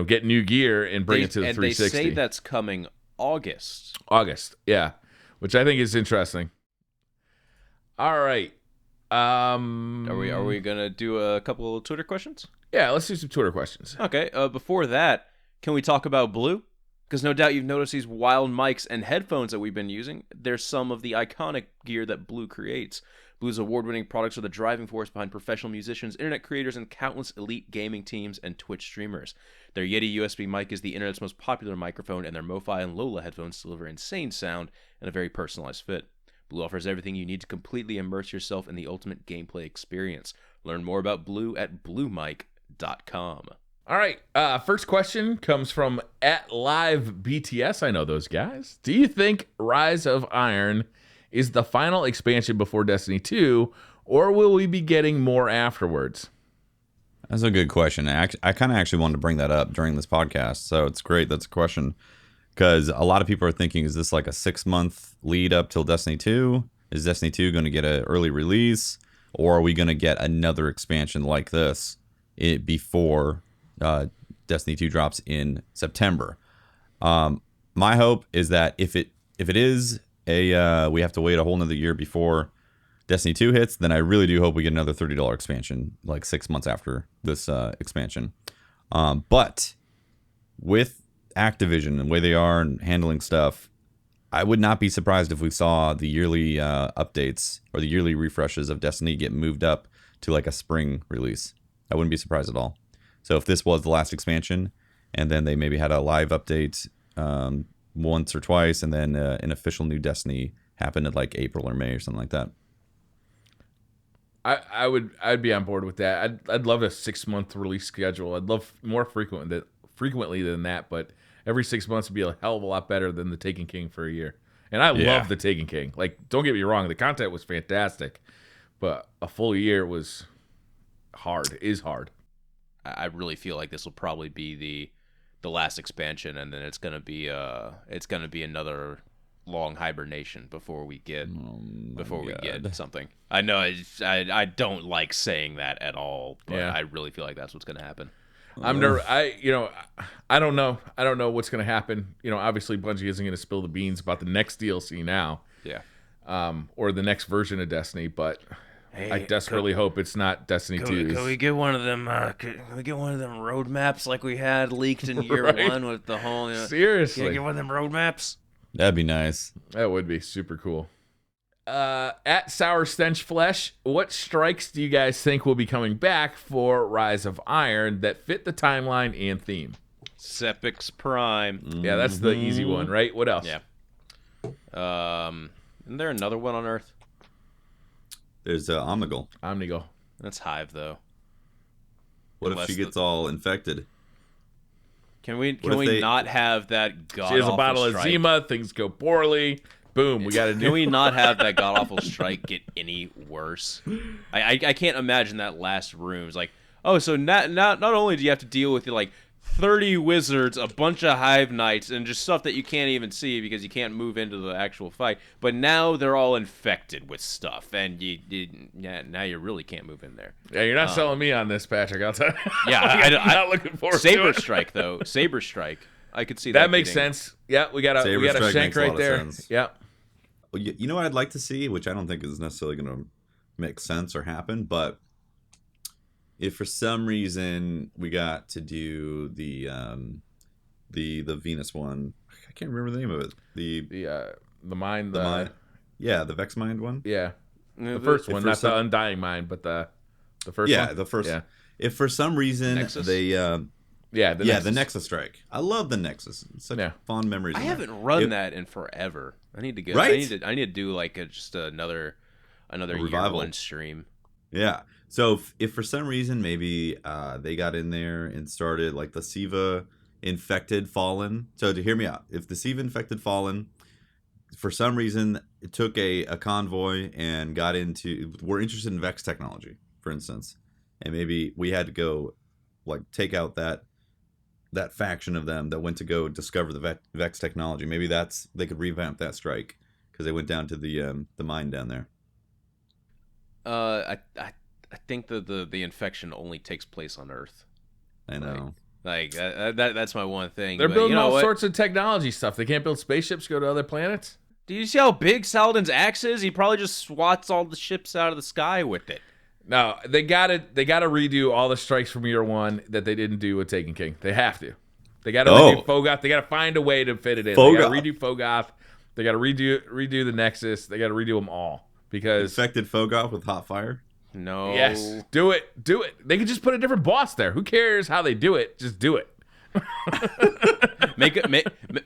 get new gear and bring it to the 360. And they say that's coming August. Yeah, which I think is interesting. All right. Are we gonna do a couple of Twitter questions? Yeah, let's do some Twitter questions. Okay. Before that, can we talk about Blue? Because no doubt you've noticed these wild mics and headphones that we've been using. They're some of the iconic gear that Blue creates. Blue's award-winning products are the driving force behind professional musicians, internet creators, and countless elite gaming teams and Twitch streamers. Their Yeti USB mic is the internet's most popular microphone, and their MoFi and Lola headphones deliver insane sound and a very personalized fit. Blue offers everything you need to completely immerse yourself in the ultimate gameplay experience. Learn more about Blue at bluemic.com. All right. First question comes from @LiveBTS. I know those guys. Do you think Rise of Iron is the final expansion before Destiny 2, or will we be getting more afterwards? That's a good question. I kind of actually wanted to bring that up during this podcast, so it's great that's a question. Because a lot of people are thinking, is this like a 6-month lead up till Destiny 2? Is Destiny 2 going to get an early release? Or are we going to get another expansion like this before Destiny 2 drops in September? My hope is that if it is we have to wait a whole nother year before Destiny 2 hits, then I really do hope we get another $30 expansion like 6 months after this expansion. But with Activision and the way they are and handling stuff, I would not be surprised if we saw the yearly updates or the yearly refreshes of Destiny get moved up to like a spring release. I wouldn't be surprised at all. So if this was the last expansion and then they maybe had a live update once or twice and then an official new Destiny happened in like April or May or something like that. I'd be on board with that. I'd love a 6-month release schedule. I'd love more frequently than that, but every 6 months would be a hell of a lot better than the Taken King for a year. And I love the Taken King. Like, don't get me wrong, the content was fantastic, but a full year was hard. Is hard. I really feel like this will probably be the last expansion, and then it's gonna be another long hibernation before we get get something. I know I don't like saying that at all, but I really feel like that's what's gonna happen. I'm nervous. I don't know. I don't know what's going to happen. Obviously Bungie isn't going to spill the beans about the next DLC now. Yeah. Or the next version of Destiny, but I desperately hope it's not Destiny 2. Can we get one of them? Can we get one of them roadmaps like we had leaked in year one with the whole? Seriously, can we get one of them roadmaps? That'd be nice. That would be super cool. At Sour Stench Flesh, what strikes do you guys think will be coming back for Rise of Iron that fit the timeline and theme? Sepix Prime. Yeah, that's the easy one, right? What else? Yeah. Isn't there another one on Earth? There's Omnigul. Omnigul. That's Hive, though. What Unless if she gets all infected? Can we they- not have that god She has a awful bottle strike? of Zima. Things go poorly. Boom. We got to do. Can we not have that god awful strike get any worse? I can't imagine that last room. It's like, oh, so not only do you have to deal with like 30 wizards, a bunch of hive knights, and just stuff that you can't even see because you can't move into the actual fight, but now they're all infected with stuff, and now you really can't move in there. Yeah, you're not selling me on this, Patrick. I'll tell you. Yeah, I'm not looking forward to Saber it. Strike though. Saber Strike. I could see that. That makes getting- sense. Yeah, we got a Saber Strike shank makes a right lot of there. sense. Yeah. Well, you know what I'd like to see, which I don't think is necessarily going to make sense or happen, but if for some reason we got to do the Venus one, I can't remember the name of it. The mind. The mind, yeah, the Vex Mind one. Yeah. Yeah, The first one, for not the some- Undying Mind, but the first Yeah, one. the first. Yeah. If for some reason Nexus? they, Yeah, the Nexus Strike. I love the Nexus. It's such Yeah. fond memories. I in there. haven't run If- that in forever. I need to go. Right? I need to do like just another year revival. one stream. Yeah. So if for some reason maybe they got in there and started like the Siva infected Fallen. So to hear me out, if the Siva infected Fallen, for some reason it took a convoy and we're interested in Vex technology, for instance, and maybe we had to go like take out that faction of them that went to go discover the Vex technology. Maybe they could revamp that strike because they went down to the mine down there. I think the infection only takes place on Earth. I know. Like that's my one thing. They're But building you know all what? sorts of technology stuff. They can't build spaceships, go to other planets. Do you see how big Saladin's axe is? He probably just swats all the ships out of the sky with it. No, they gotta redo all the strikes from year one that they didn't do with Taken King. They have to. They gotta redo Fogoth. They gotta find a way to fit it in. They gotta redo Fogoth. They gotta redo the Nexus. They gotta redo them all because Infected Fogoth with hot fire. No. yes, do it. They could just put a different boss there. Who cares how they do it? Just do it.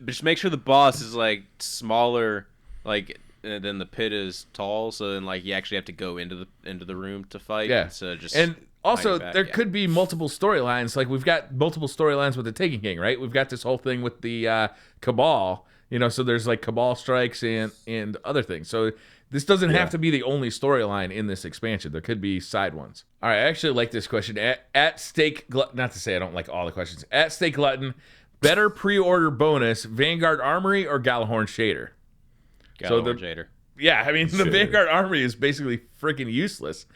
Just make sure the boss is like smaller, like than the pit is tall. So then like you actually have to go into the room to fight. Yeah. So just And also, back, there yeah. could be multiple storylines. Like we've got multiple storylines with the Taken King, right? We've got this whole thing with the Cabal. So there's like Cabal strikes and other things. So this doesn't have to be the only storyline in this expansion. There could be side ones. All right, I actually like this question. At Stake, not to say I don't like all the questions. At Stake Glutton, better pre-order bonus, Vanguard Armory or Galahorn Shader? Galahorn Shader. Yeah, I mean, the Vanguard Armory is basically freaking useless.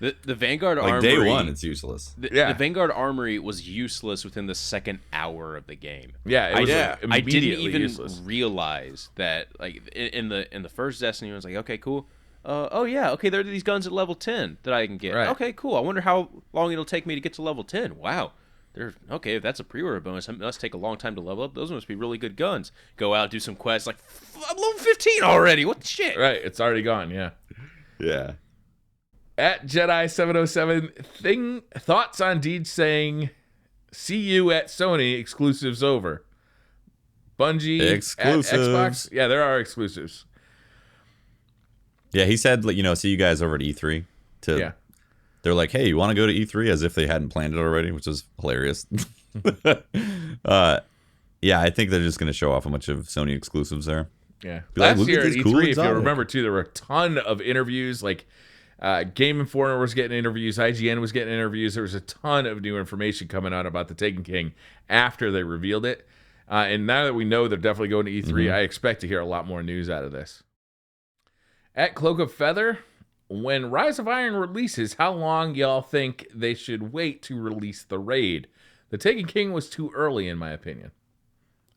The Vanguard Like Armory. day one, it's useless. The Vanguard Armory was useless within the second hour of the game. Yeah, it was I didn't immediately even useless. realize that. Like in the first Destiny, I was like, okay, cool. There are these guns at level 10 that I can get. Right. Okay, cool. I wonder how long it'll take me to get to level 10. Wow. If that's a pre-order bonus, it must take a long time to level up. Those must be really good guns. Go out, do some quests. Like, I'm level 15 already. What the shit? Right, it's already gone, yeah. Yeah. At Jedi707, thoughts on Deej saying, "See you at Sony, exclusives over." Bungie, Exclusives. At Xbox, yeah, there are exclusives. Yeah, he said, see you guys over at E3. Yeah, They're like, hey, you want to go to E3 as if they hadn't planned it already, which is hilarious. Yeah, I think they're just going to show off a bunch of Sony exclusives there. yeah. Be like, Last "Look at year at this E3, cool if you exotic." remember too, there were a ton of interviews. Like Game Informer was getting interviews, IGN was getting interviews. There was a ton of new information coming out about the Taken King after they revealed it. And now that we know they're definitely going to E3, I expect to hear a lot more news out of this. At Cloak of Feather, when Rise of Iron releases, how long y'all think they should wait to release the raid? The Taken King was too early, in my opinion.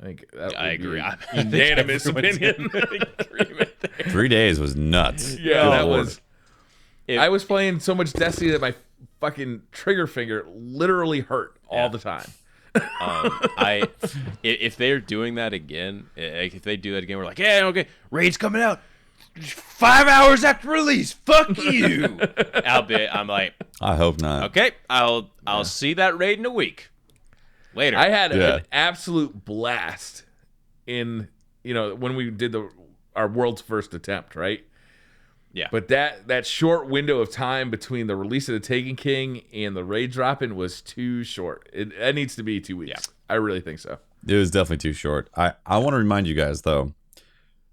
I think that I would be agree. a I think unanimous everyone's opinion. agreement there. 3 days was nuts. Yeah, Good that Lord. was. I was playing so much Destiny that my fucking trigger finger literally hurt all the time. If they're doing that again, if they do that again, we're like, yeah, okay, raid's coming out. 5 hours after release. Fuck you. I'm like, I hope not. okay, I'll see that raid in a week. Later. I had an absolute blast in, when we did our world's first attempt, right? Yeah. But that short window of time between the release of the Taken King and the raid drop-in was too short. It needs to be 2 weeks. Yeah. I really think so. It was definitely too short. I want to remind you guys, though,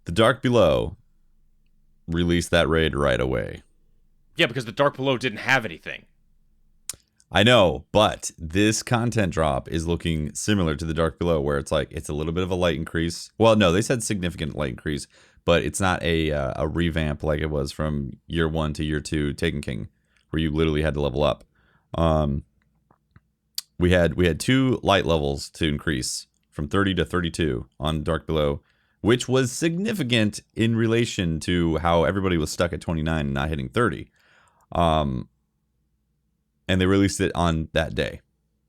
the Dark Below released that raid right away. Yeah, because the Dark Below didn't have anything. I know, but this content drop is looking similar to the Dark Below, where it's like it's a little bit of a light increase. Well, no, they said significant light increase, but it's not a revamp like it was from year 1 to year 2 Taken King, where you literally had to level up. We had 2 light levels to increase from 30 to 32 on Dark Below, which was significant in relation to how everybody was stuck at 29 and not hitting 30. And they released it on that day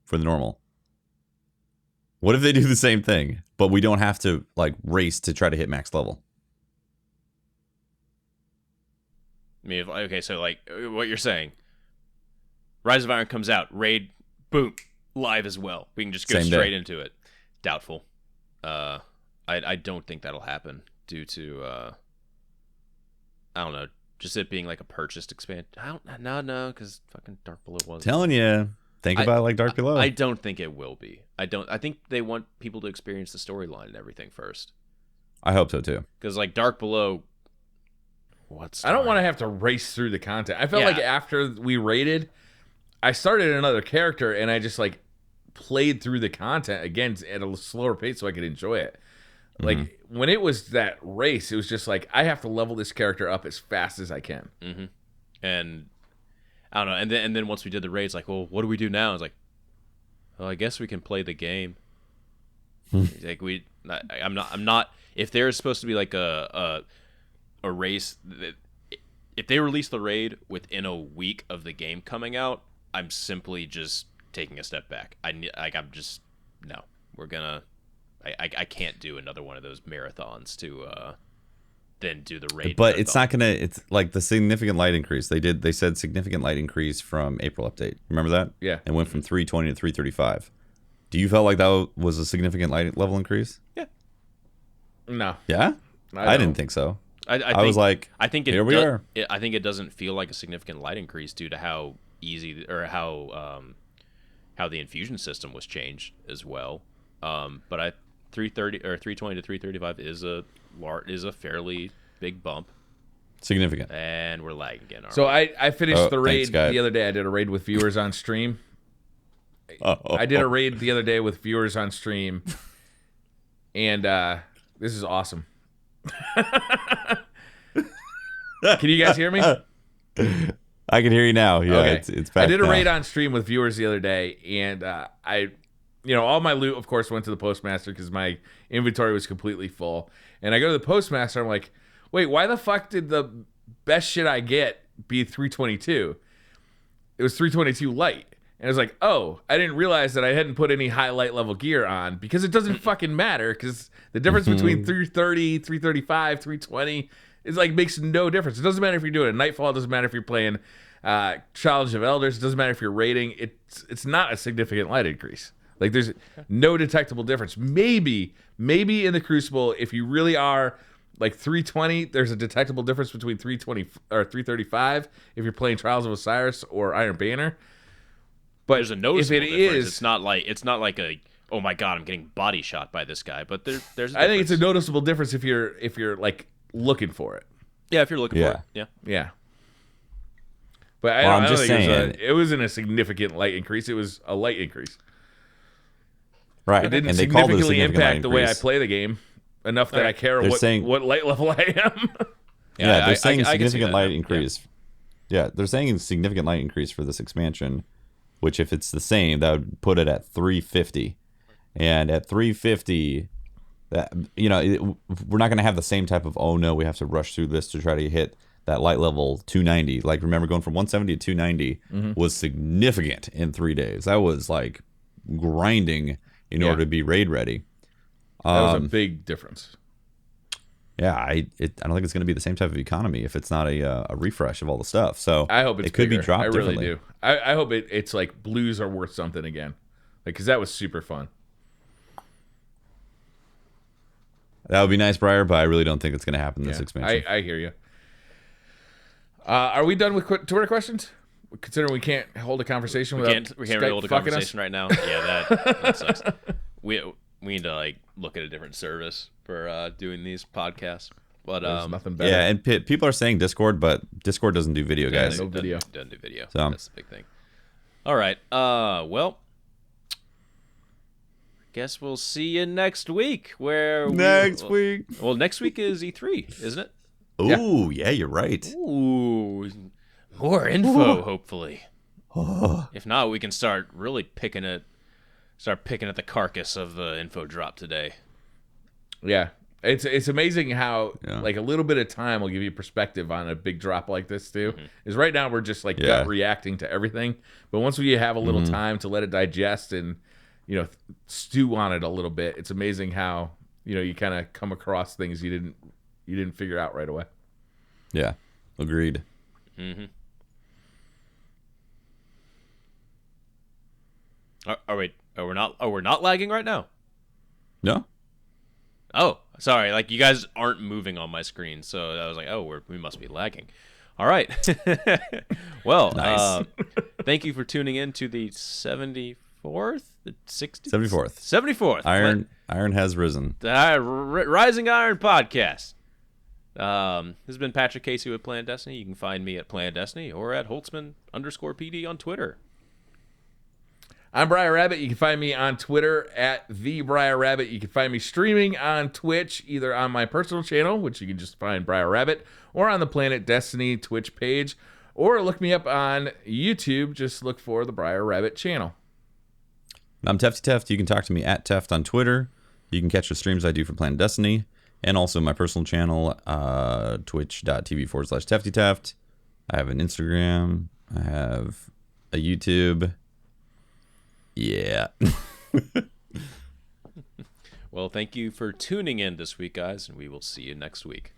for the normal. What if they do the same thing, but we don't have to race to try to hit max level? I mean, okay, so what you're saying, Rise of Iron comes out, raid, boom, live as well. We can just go straight into it. Doubtful. I don't think that'll happen due to I don't know, just it being like a purchased expansion. No, because fucking Dark Below was. Telling you, think about it like Dark Below. I don't think it will be. I think they want people to experience the storyline and everything first. I hope so too. Because Dark Below, I don't want to have to race through the content. I felt like after we raided, I started another character and I just played through the content again at a slower pace so I could enjoy it. When it was that race, it was just I have to level this character up as fast as I can. Mm-hmm. And I don't know. And then once we did the raids, well, what do we do now? It's well, I guess we can play the game. I'm not. If there's supposed to be a race, if they release the raid within a week of the game coming out, I'm simply just taking a step back. I can't do another one of those marathons to then do the raid. But marathon. It's not gonna. It's like the significant light increase. They said significant light increase from April update. Remember that? Yeah. It went from 320 to 335. Do you feel like that was a significant light level increase? Yeah. No. Yeah. I didn't think so. I was like, I think here we are. I think it doesn't feel like a significant light increase due to how easy or how the infusion system was changed as well. But 330 or 320 to 335 is a fairly big bump. Significant. And we're lagging again. So I finished the raid thanks, the other day. I did a raid with viewers on stream. I did a raid the other day with viewers on stream, and this is awesome. Can you guys hear me? I can hear you now. Yeah, okay. It's back. I did a now. raid on stream with viewers the other day, and all my loot, of course, went to the postmaster because my inventory was completely full. And I go to the postmaster, I'm like, wait, why the fuck did the best shit I get be 322? It was 322 light. And I was like, oh, I didn't realize that I hadn't put any high light level gear on because it doesn't fucking matter because the difference between 330, 335, 320 is makes no difference. It doesn't matter if you're doing a Nightfall. It doesn't matter if you're playing Challenge of Elders. It doesn't matter if you're raiding. It's not a significant light increase. There's no detectable difference. Maybe in the Crucible, if you really are 320, there's a detectable difference between 320 or 335 if you're playing Trials of Osiris or Iron Banner. But there's a noticeable difference. It's not like a, oh my god, I'm getting body shot by this guy. But there's. I think it's a noticeable difference if you're looking for it. Yeah, if you're looking for it. Yeah. But I don't think saying it wasn't a significant light increase. It was a light increase. Right. It didn't significantly impact the way I play the game enough that I care what light level I am. Yeah, they're saying significant light increase. Yeah, they're saying significant light increase for this expansion, which if it's the same, that would put it at 350. And at 350, that we're not going to have the same type of, oh no, we have to rush through this to try to hit that light level 290. Remember going from 170 to 290 was significant in 3 days. That was grinding in order to be raid ready. That was a big difference. yeah, I don't think it's going to be the same type of economy if it's not a refresh of all the stuff. So I hope it's it could bigger. be dropped. I really differently. do. I hope it's like blues are worth something again, like because that was super fun. That would be nice, Briar, but I really don't think it's going to happen this expansion. I hear you. Are we done with Twitter questions? Considering we can't hold a conversation without we can't really hold a conversation right now. Yeah, that sucks. We need to like look at a different service for doing these podcasts. But There's nothing better. Yeah, and people are saying Discord, but Discord doesn't do video, guys. no video. Doesn't do video. So. That's the big thing. All right. Well, guess we'll see you next week. Next week. Well, next week is E3, isn't it? Ooh, yeah, you're right. Ooh, more info, hopefully. If not, we can start really picking at the carcass of the info drop today. Yeah. It's amazing how like a little bit of time will give you perspective on a big drop like this too. Is right now we're just like gut reacting to everything, but once we have a little time to let it digest and stew on it a little bit, it's amazing how you kind of come across things you didn't figure out right away. Yeah, agreed. Mm-hmm. We're not lagging right now. No. Oh, sorry. Like you guys aren't moving on my screen, so I was like, oh, we must be lagging. All right. Well, nice. Thank you for tuning in to the 74th, the 60th, 74th. Iron has risen. The Rising Iron Podcast. This has been Patrick Casey with Planet Destiny. You can find me at Planet Destiny or at Holtzman_PD on Twitter. I'm Briar Rabbit. You can find me on Twitter at the Briar Rabbit. You can find me streaming on Twitch, either on my personal channel, which you can just find Briar Rabbit, or on the Planet Destiny Twitch page, or look me up on YouTube. Just look for the Briar Rabbit channel. I'm Tefty Teft. You can talk to me at Teft on Twitter. You can catch the streams I do for Planet Destiny, and also my personal channel, twitch.tv/Tefty Teft. I have an Instagram. I have a YouTube. Yeah. Well, thank you for tuning in this week, guys, and we will see you next week.